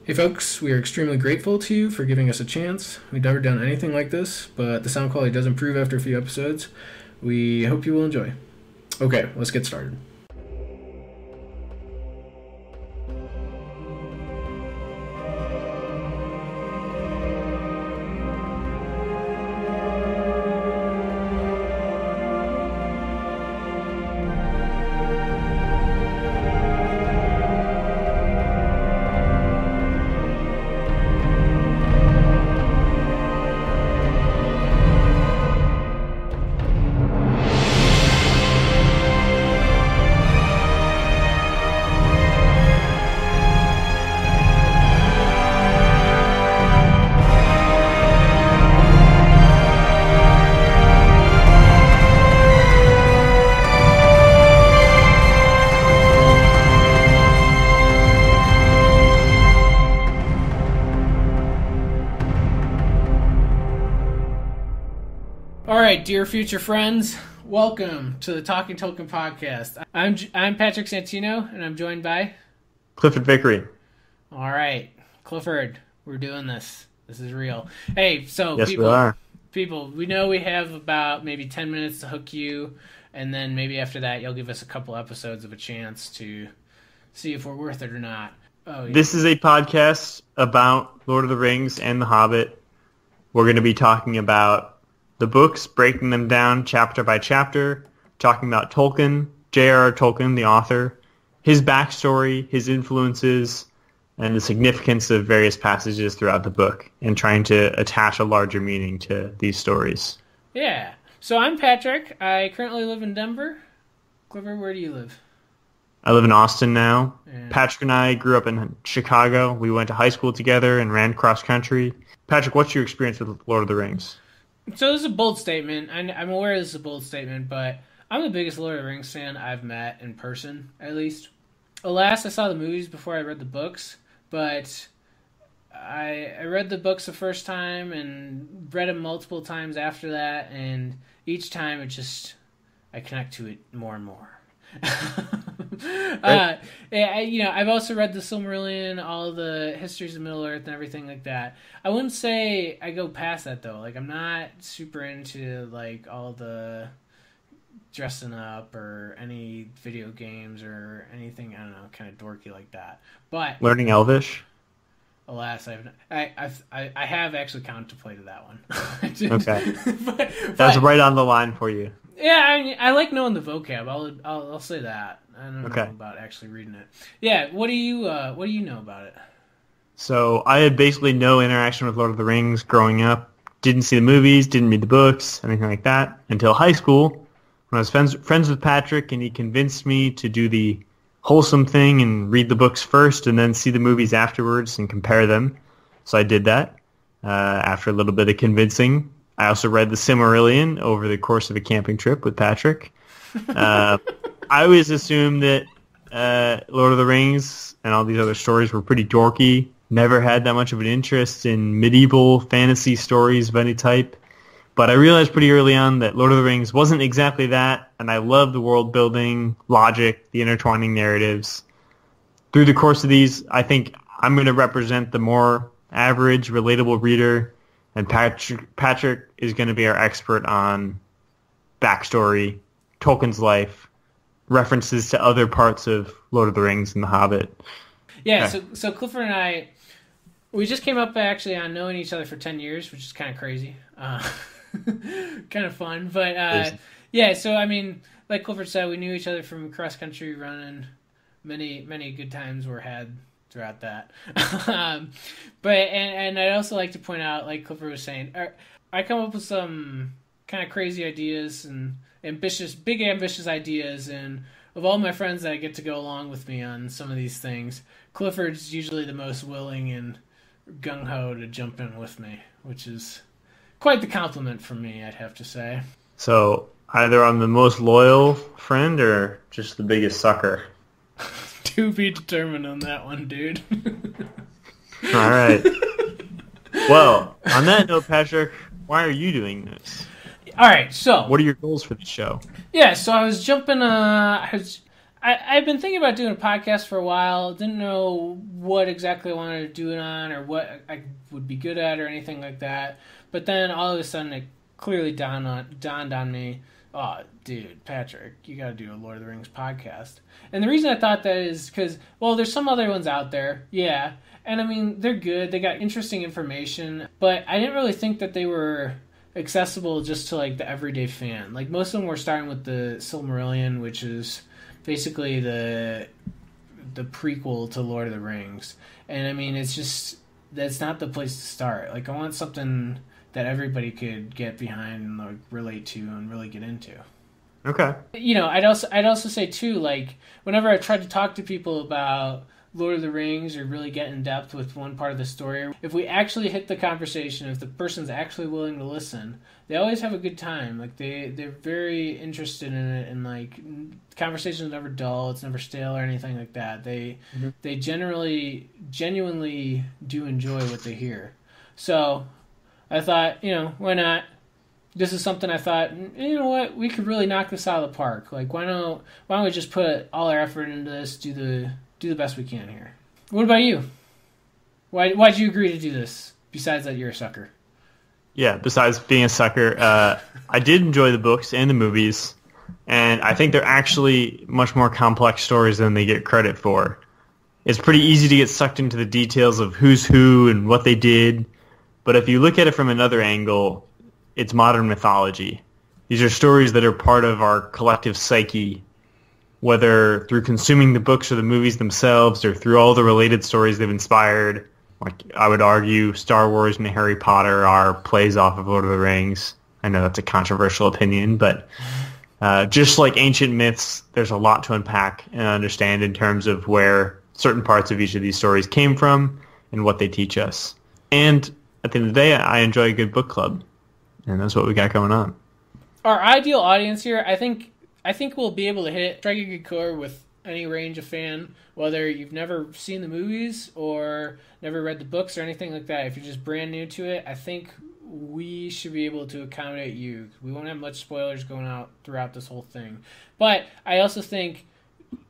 Hey folks, we are extremely grateful to you for giving us a chance. We've never done anything like this, but the sound quality does improve after a few episodes. We hope you will enjoy. Okay, let's get started. Alright, dear future friends, welcome to the Talking Tolkien podcast. I'm Patrick Santino, and I'm joined by... Clifford Vickery. Alright, Clifford, we're doing this. This is real. Hey, so yes, we are. People, we know we have about maybe 10 minutes to hook you, and then maybe after that you'll give us a couple episodes of a chance to see if we're worth it or not. Oh, yeah. This is a podcast about Lord of the Rings and The Hobbit. We're going to be talking about the books, breaking them down chapter by chapter, talking about Tolkien, J.R.R. Tolkien, the author, his backstory, his influences, and the significance of various passages throughout the book, and trying to attach a larger meaning to these stories. Yeah. So I'm Patrick. I currently live in Denver. Clifford, where do you live? I live in Austin now. Yeah. Patrick and I grew up in Chicago. We went to high school together and ran cross country. Patrick, what's your experience with Lord of the Rings? So this is a bold statement. I'm aware this is a bold statement, but I'm the biggest Lord of the Rings fan I've met in person, at least. Alas, I saw the movies before I read the books, but I read the books the first time and read them multiple times after that, and each time I connect to it more and more. I've also read the Silmarillion, all the histories of Middle-earth and everything like that. I wouldn't say I go past that though. Like, I'm not super into like all the dressing up or any video games or anything, I don't know, kind of dorky like that. But learning Elvish? Alas, I have actually contemplated that one. Okay, but that's right on the line for you. Yeah, I like knowing the vocab. I'll say that. I don't know about actually reading it. Yeah, what do you know about it? So I had basically no interaction with Lord of the Rings growing up. Didn't see the movies, didn't read the books, anything like that until high school when I was friends with Patrick, and he convinced me to do the wholesome thing and read the books first and then see the movies afterwards and compare them. So I did that after a little bit of convincing. I also read the Silmarillion over the course of a camping trip with Patrick. I always assumed that Lord of the Rings and all these other stories were pretty dorky. Never had that much of an interest in medieval fantasy stories of any type. But I realized pretty early on that Lord of the Rings wasn't exactly that, and I love the world building, logic, the intertwining narratives. Through the course of these, I think I'm going to represent the more average, relatable reader, and Patrick is going to be our expert on backstory, Tolkien's life, references to other parts of Lord of the Rings and The Hobbit. Yeah, okay. So Clifford and I, we just came up actually on knowing each other for 10 years, which is kind of crazy. Kind of fun. But yeah, so I mean, like Clifford said, we knew each other from cross-country running. Many good times were had throughout that. But I'd also like to point out, like Clifford was saying, I come up with some kind of crazy ideas and big ambitious ideas, and of all my friends that I get to go along with me on some of these things, Clifford's usually the most willing and gung-ho to jump in with me, which is quite the compliment from me, I'd have to say. So either I'm the most loyal friend or just the biggest sucker. To be determined on that one, dude. All right. Well, on that note, Patrick, why are you doing this? All right, so what are your goals for the show? Yeah, so I was jumping. I've been thinking about doing a podcast for a while. Didn't know what exactly I wanted to do it on or what I would be good at or anything like that. But then all of a sudden it clearly dawned on me, oh, dude, Patrick, you got to do a Lord of the Rings podcast. And the reason I thought that is because, well, there's some other ones out there, yeah. And I mean, they're good. They got interesting information. But I didn't really think that they were accessible just to like the everyday fan. Like most of them were starting with the Silmarillion, which is basically the prequel to Lord of the Rings. And I mean, it's just, that's not the place to start. Like I want something that everybody could get behind and like relate to and really get into. Okay. You know, I'd also say too, like whenever I try to talk to people about Lord of the Rings or really get in depth with one part of the story, if we actually hit the conversation, if the person's actually willing to listen, they always have a good time. Like they're very interested in it, and like conversation's never dull, it's never stale or anything like that. They genuinely do enjoy what they hear. So I thought, you know, why not? This is something I thought, you know what, we could really knock this out of the park. Like why don't we just put all our effort into this, do the best we can here. What about you? Why'd you agree to do this? Besides that, you're a sucker. Yeah, besides being a sucker, I did enjoy the books and the movies, and I think they're actually much more complex stories than they get credit for. It's pretty easy to get sucked into the details of who's who and what they did, but if you look at it from another angle, it's modern mythology. These are stories that are part of our collective psyche, whether through consuming the books or the movies themselves or through all the related stories they've inspired. Like I would argue Star Wars and Harry Potter are plays off of Lord of the Rings. I know that's a controversial opinion, but just like ancient myths, there's a lot to unpack and understand in terms of where certain parts of each of these stories came from and what they teach us. And at the end of the day, I enjoy a good book club, and that's what we got going on. Our ideal audience here, I think we'll be able to strike a good chord with any range of fan, whether you've never seen the movies or never read the books or anything like that. If you're just brand new to it, I think we should be able to accommodate you. We won't have much spoilers going out throughout this whole thing. But I also think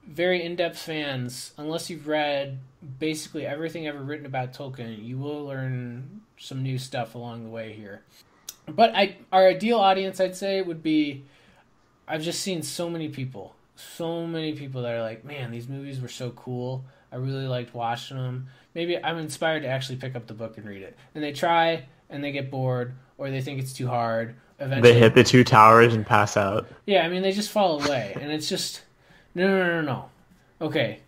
very in-depth fans, unless you've read basically everything ever written about Tolkien, you will learn some new stuff along the way here. But our ideal audience, I'd say, would be, I've just seen so many people that are like, man, these movies were so cool. I really liked watching them. Maybe I'm inspired to actually pick up the book and read it. And they try, and they get bored, or they think it's too hard. Eventually, they hit the two towers and pass out. Yeah, I mean, they just fall away. And it's just, no. Okay,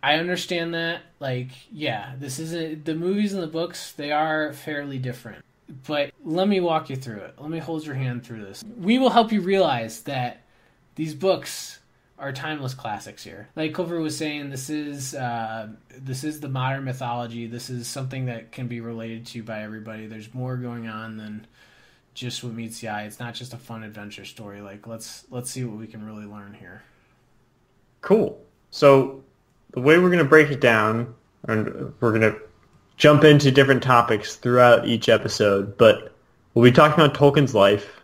I understand that. Like, yeah, this isn't, the movies and the books, they are fairly different. But let me walk you through it. Let me hold your hand through this. We will help you realize that these books are timeless classics here. Like Clifford was saying, this is the modern mythology. This is something that can be related to by everybody. There's more going on than just what meets the eye. It's not just a fun adventure story. Like let's see what we can really learn here. Cool. So the way we're going to break it down, and we're going to jump into different topics throughout each episode, but we'll be talking about Tolkien's life,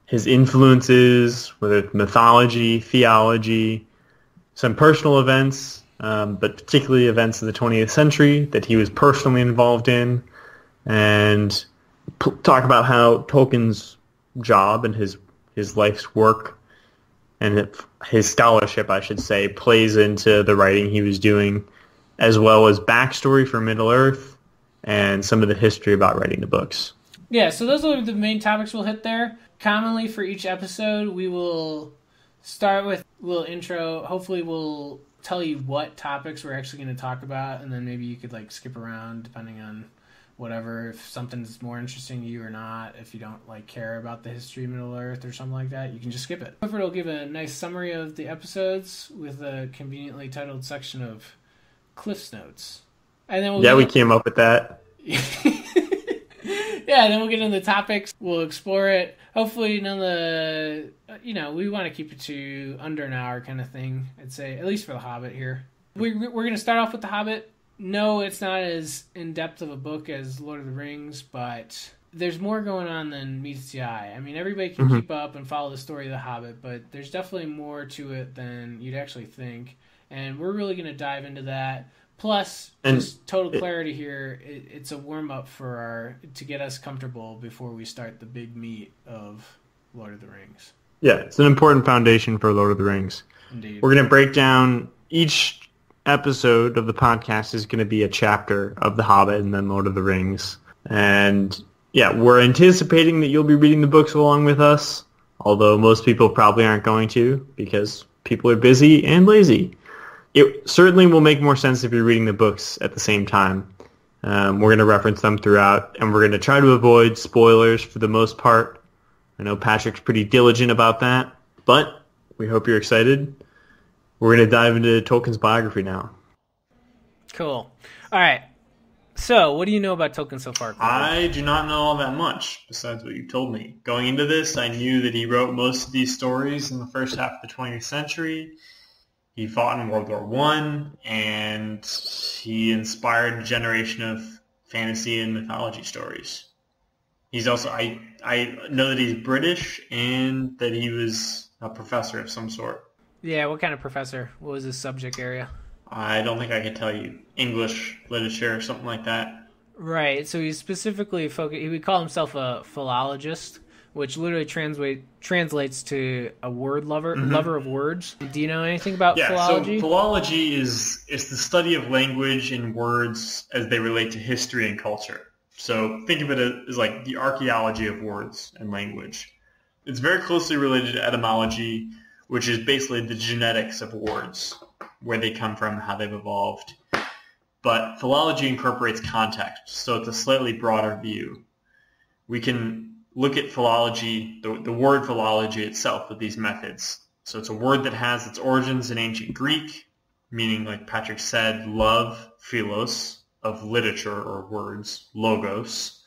his influences, whether it's mythology, theology, some personal events, but particularly events of the 20th century that he was personally involved in, and talk about how Tolkien's job and his life's work and his scholarship, I should say, plays into the writing he was doing, as well as backstory for Middle-earth and some of the history about writing the books. Yeah, so those are the main topics we'll hit there. Commonly for each episode, we will start with a little intro. Hopefully we'll tell you what topics we're actually going to talk about, and then maybe you could like skip around depending on whatever, if something's more interesting to you or not. If you don't like care about the history of Middle-earth or something like that, you can just skip it. Clifford will give a nice summary of the episodes with a conveniently titled section of Cliff's Notes. And then we came up with that. Yeah, and then we'll get into the topics. We'll explore it. Hopefully none of the, we want to keep it to under an hour kind of thing, I'd say, at least for The Hobbit here. We're going to start off with The Hobbit. No, it's not as in-depth of a book as Lord of the Rings, but there's more going on than meets the eye. I mean, everybody can keep up and follow the story of The Hobbit, but there's definitely more to it than you'd actually think. And we're really going to dive into that. Plus, just total clarity here, it's a warm-up to get us comfortable before we start the big meat of Lord of the Rings. Yeah, it's an important foundation for Lord of the Rings. Indeed. We're going to break down each episode of the podcast is going to be a chapter of The Hobbit and then Lord of the Rings. And yeah, we're anticipating that you'll be reading the books along with us, although most people probably aren't going to because people are busy and lazy. It certainly will make more sense if you're reading the books at the same time. We're going to reference them throughout, and we're going to try to avoid spoilers for the most part. I know Patrick's pretty diligent about that, but we hope you're excited. We're going to dive into Tolkien's biography now. Cool. All right. So, what do you know about Tolkien so far, Clifford? I do not know all that much, besides what you told me. Going into this, I knew that he wrote most of these stories in the first half of the 20th century. He fought in World War I, and he inspired a generation of fantasy and mythology stories. He's also, I know that he's British and that he was a professor of some sort. Yeah, what kind of professor? What was his subject area? I don't think I could tell you. English, literature, something like that. Right, so he's specifically focused, he would call himself a philologist, which literally translates to a word lover, lover of words. Do you know anything about philology? So philology is the study of language and words as they relate to history and culture. So think of it as like the archaeology of words and language. It's very closely related to etymology, which is basically the genetics of words, where they come from, how they've evolved. But philology incorporates context, so it's a slightly broader view. We can look at philology, the word philology itself, with these methods. So it's a word that has its origins in ancient Greek, meaning, like Patrick said, love, philos, of literature or words, logos.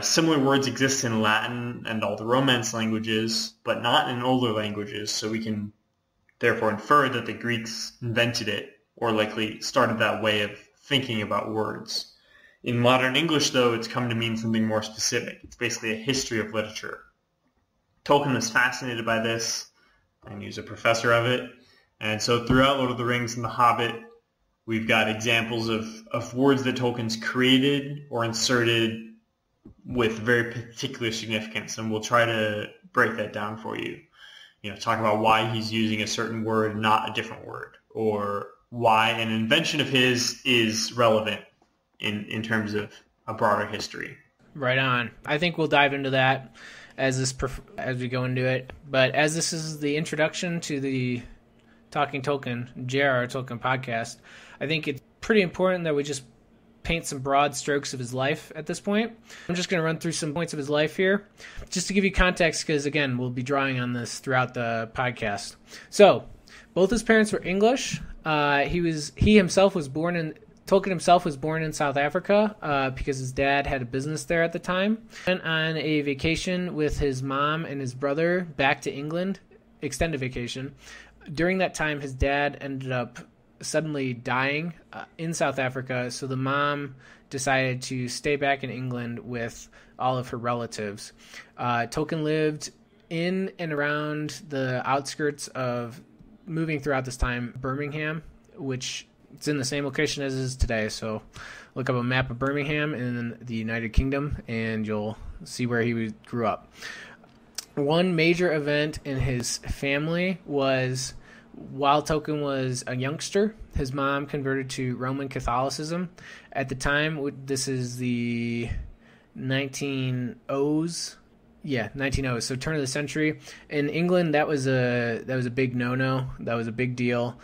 Similar words exist in Latin and all the Romance languages, but not in older languages, so we can therefore infer that the Greeks invented it, or likely started that way of thinking about words. In modern English, though, it's come to mean something more specific. It's basically a history of literature. Tolkien was fascinated by this, and he was a professor of it. And so throughout Lord of the Rings and The Hobbit, we've got examples of words that Tolkien's created or inserted with very particular significance, and we'll try to break that down for you. Talk about why he's using a certain word, not a different word, or why an invention of his is relevant in terms of a broader history. Right on. I think we'll dive into that as we go into it. But as this is the introduction to the Talking Tolkien, J.R.R. Tolkien podcast, I think it's pretty important that we just paint some broad strokes of his life at this point. I'm just going to run through some points of his life here, just to give you context, because, again, we'll be drawing on this throughout the podcast. So, both his parents were English. Tolkien himself was born in South Africa because his dad had a business there at the time. Went on a vacation with his mom and his brother back to England, extended vacation. During that time, his dad ended up suddenly dying in South Africa, so the mom decided to stay back in England with all of her relatives. Tolkien lived in and around the outskirts of, moving throughout this time, Birmingham, which it's in the same location as it is today. So look up a map of Birmingham in the United Kingdom, and you'll see where he grew up. One major event in his family was, while Tolkien was a youngster, his mom converted to Roman Catholicism. At the time, this is the 1900s. Yeah, 1900s. So turn of the century. In England, that was a big no-no. That was a big deal.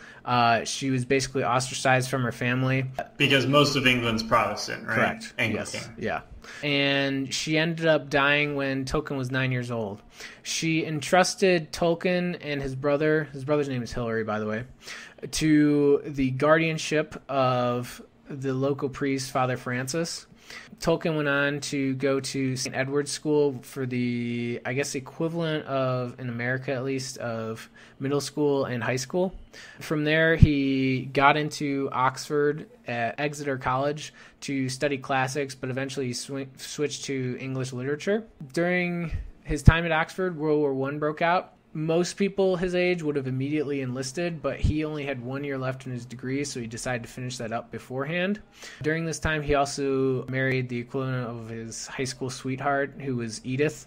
She was basically ostracized from her family. Because most of England's Protestant, right? Correct. Anglican. Yes. Yeah. And she ended up dying when Tolkien was 9 years old. She entrusted Tolkien and his brother's name is Hilary, by the way, to the guardianship of the local priest, Father Francis. Tolkien went on to go to St. Edward's School for the, I guess, equivalent of, in America at least, of middle school and high school. From there, he got into Oxford at Exeter College to study classics, but eventually switched to English literature. During his time at Oxford, World War I broke out. Most people his age would have immediately enlisted, but he only had 1 year left in his degree, so he decided to finish that up beforehand. During this time, he also married the equivalent of his high school sweetheart, who was Edith.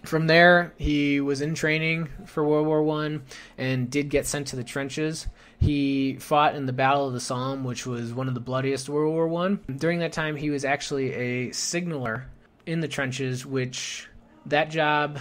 From there, he was in training for World War I and did get sent to the trenches. He fought in the Battle of the Somme, which was one of the bloodiest World War I. During that time, he was actually a signaler in the trenches, which that job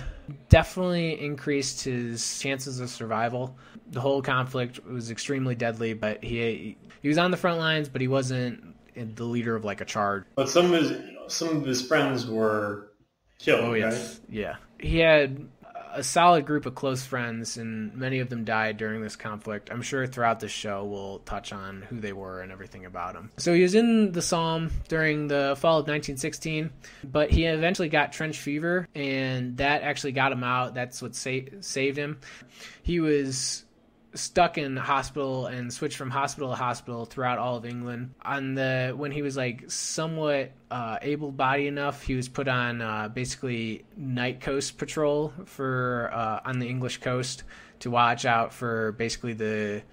definitely increased his chances of survival. The whole conflict was extremely deadly, but he was on the front lines, but he wasn't the leader of like a charge. But some of his friends were killed. Oh yes, right? Yeah. He had a solid group of close friends, and many of them died during this conflict. I'm sure throughout this show we'll touch on who they were and everything about them. So he was in the Somme during the fall of 1916, but he eventually got trench fever, and that actually got him out. That's what saved him. He was stuck in hospital and switched from hospital to hospital throughout all of England. When he was like somewhat able-bodied enough, he was put on basically night coast patrol for on the English coast to watch out for basically the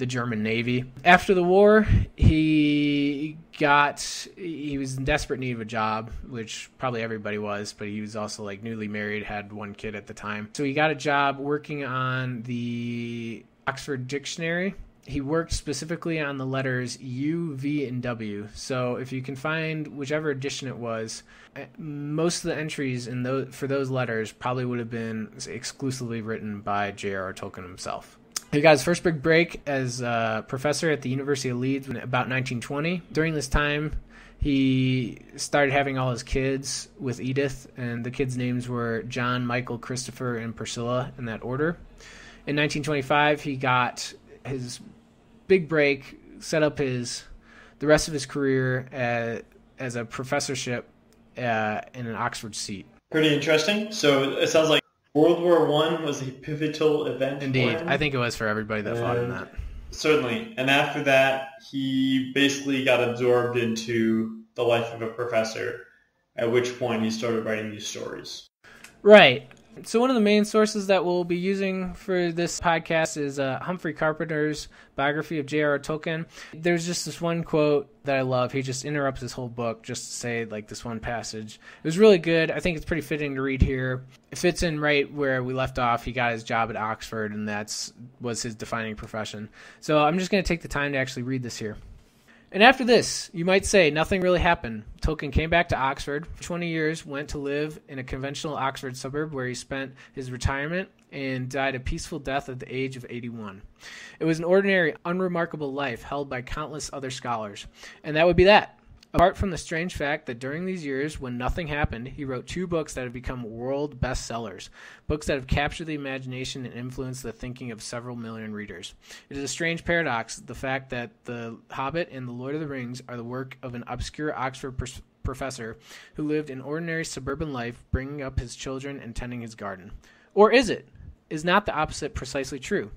German Navy. After the war, he was in desperate need of a job, which probably everybody was, but he was also like newly married, had one kid at the time. So he got a job working on the Oxford Dictionary. He worked specifically on the letters U, V, and W. So if you can find whichever edition it was, most of the entries for those letters probably would have been exclusively written by J.R.R. Tolkien himself. He got his first big break as a professor at the University of Leeds in about 1920. During this time, he started having all his kids with Edith, and the kids' names were John, Michael, Christopher, and Priscilla in that order. In 1925, he got his big break, set up the rest of his career as a professorship in an Oxford seat. Pretty interesting. So it sounds like World War I was a pivotal event. Indeed. I think it was for everybody that fought in that. Certainly. And after that, he basically got absorbed into the life of a professor, at which point he started writing these stories. Right. So one of the main sources that we'll be using for this podcast is Humphrey Carpenter's biography of J.R.R. Tolkien. There's just this one quote that I love. He just interrupts his whole book just to say like this one passage. It was really good. I think it's pretty fitting to read here. It fits in right where we left off. He got his job at Oxford, and was his defining profession. So I'm just going to take the time to actually read this here. And after this, you might say nothing really happened. Tolkien came back to Oxford for 20 years, went to live in a conventional Oxford suburb where he spent his retirement and died a peaceful death at the age of 81. It was an ordinary, unremarkable life held by countless other scholars. And that would be that. Apart from the strange fact that during these years when nothing happened, he wrote 2 books that have become world bestsellers, books that have captured the imagination and influenced the thinking of several million readers. It is a strange paradox, the fact that The Hobbit and The Lord of the Rings are the work of an obscure Oxford professor who lived an ordinary suburban life, bringing up his children and tending his garden. Or is it? Is not the opposite precisely true?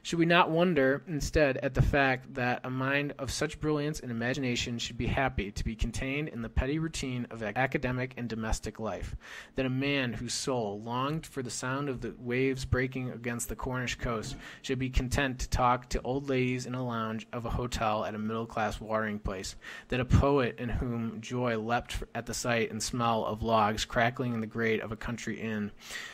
Should we not wonder instead at the fact that a mind of such brilliance and imagination should be happy to be contained in the petty routine of academic and domestic life, that a man whose soul longed for the sound of the waves breaking against the Cornish coast should be content to talk to old ladies in a lounge of a hotel at a middle-class watering place, that a poet in whom joy leapt at the sight and smell of logs crackling in the grate of a country inn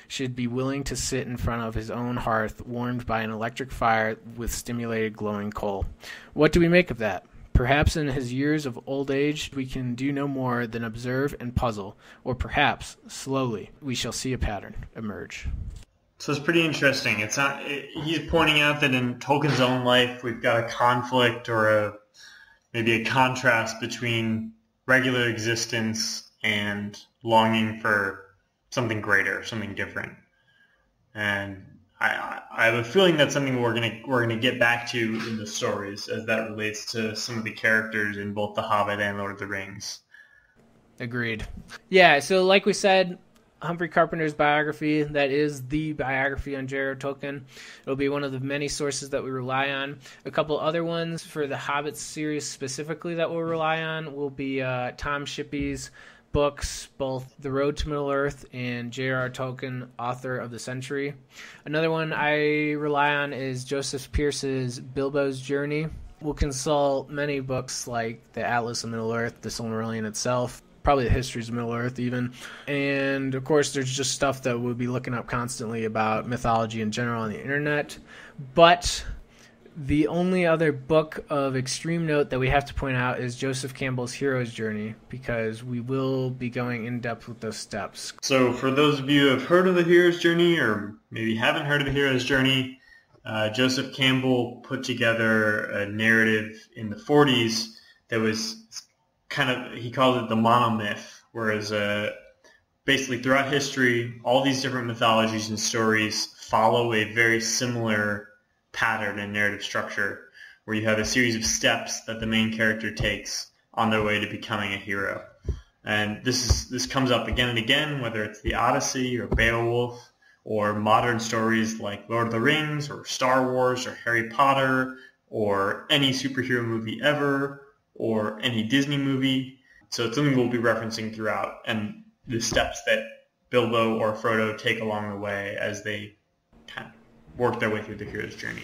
should be willing to sit in front of his own hearth warmed by an electric fire with stimulated glowing coal. What do we make of that? Perhaps in his years of old age we can do no more than observe and puzzle, or perhaps, slowly, we shall see a pattern emerge. So it's pretty interesting. He's pointing out that in Tolkien's own life we've got a conflict or maybe a contrast between regular existence and longing for something greater, something different. And I have a feeling that's something we're gonna get back to in the stories as that relates to some of the characters in both The Hobbit and Lord of the Rings. Agreed. Yeah, so like we said, Humphrey Carpenter's biography, that is the biography on J.R.R. Tolkien. It'll be one of the many sources that we rely on. A couple other ones for the Hobbit series specifically that we'll rely on will be Tom Shippey's books, both The Road to Middle-earth and J.R.R. Tolkien, Author of the Century. Another one I rely on is Joseph Pierce's Bilbo's Journey. We'll consult many books like the Atlas of Middle-earth, the Silmarillion itself, probably the Histories of Middle-earth even. And, of course, there's just stuff that we'll be looking up constantly about mythology in general on the internet. But the only other book of extreme note that we have to point out is Joseph Campbell's Hero's Journey, because we will be going in depth with those steps. So for those of you who have heard of the Hero's Journey, or maybe haven't heard of the Hero's Journey, Joseph Campbell put together a narrative in the 40s that was kind of, he called it the monomyth, whereas basically throughout history, all these different mythologies and stories follow a very similar pattern and narrative structure, where you have a series of steps that the main character takes on their way to becoming a hero. And this comes up again and again, whether it's the Odyssey or Beowulf, or modern stories like Lord of the Rings or Star Wars or Harry Potter, or any superhero movie ever, or any Disney movie. So it's something we'll be referencing throughout, and the steps that Bilbo or Frodo take along the way as they kind of work their way through the hero's journey.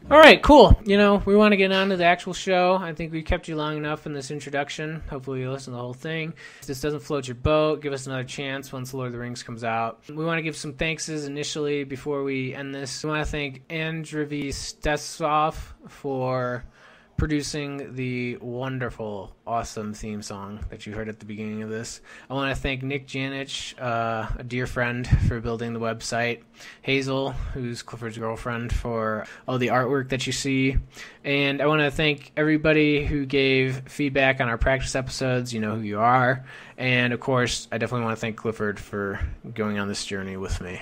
All right, cool. We want to get on to the actual show. I think we kept you long enough in this introduction. Hopefully you listen to the whole thing. If this doesn't float your boat, give us another chance once Lord of the Rings comes out. We want to give some thankses initially before we end this. We want to thank Andriy Stesov for producing the wonderful, awesome theme song that you heard at the beginning of this. I want to thank Nick Janich, a dear friend, for building the website. Hazel, who's Clifford's girlfriend, for all the artwork that you see. And I want to thank everybody who gave feedback on our practice episodes. You know who you are. And, of course, I definitely want to thank Clifford for going on this journey with me.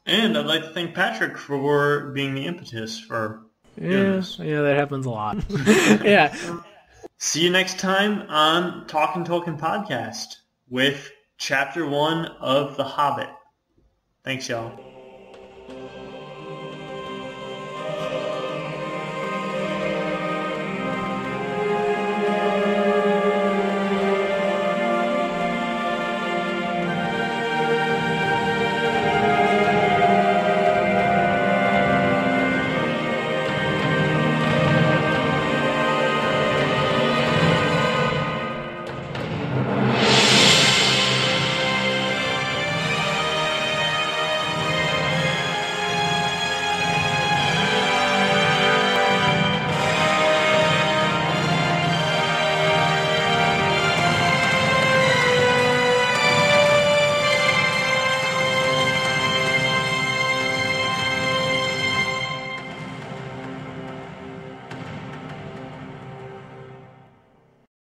And I'd like to thank Patrick for being the impetus for Yeah, that happens a lot. Yeah. See you next time on Talkin' Tolkien Podcast with Chapter 1 of The Hobbit. Thanks, y'all.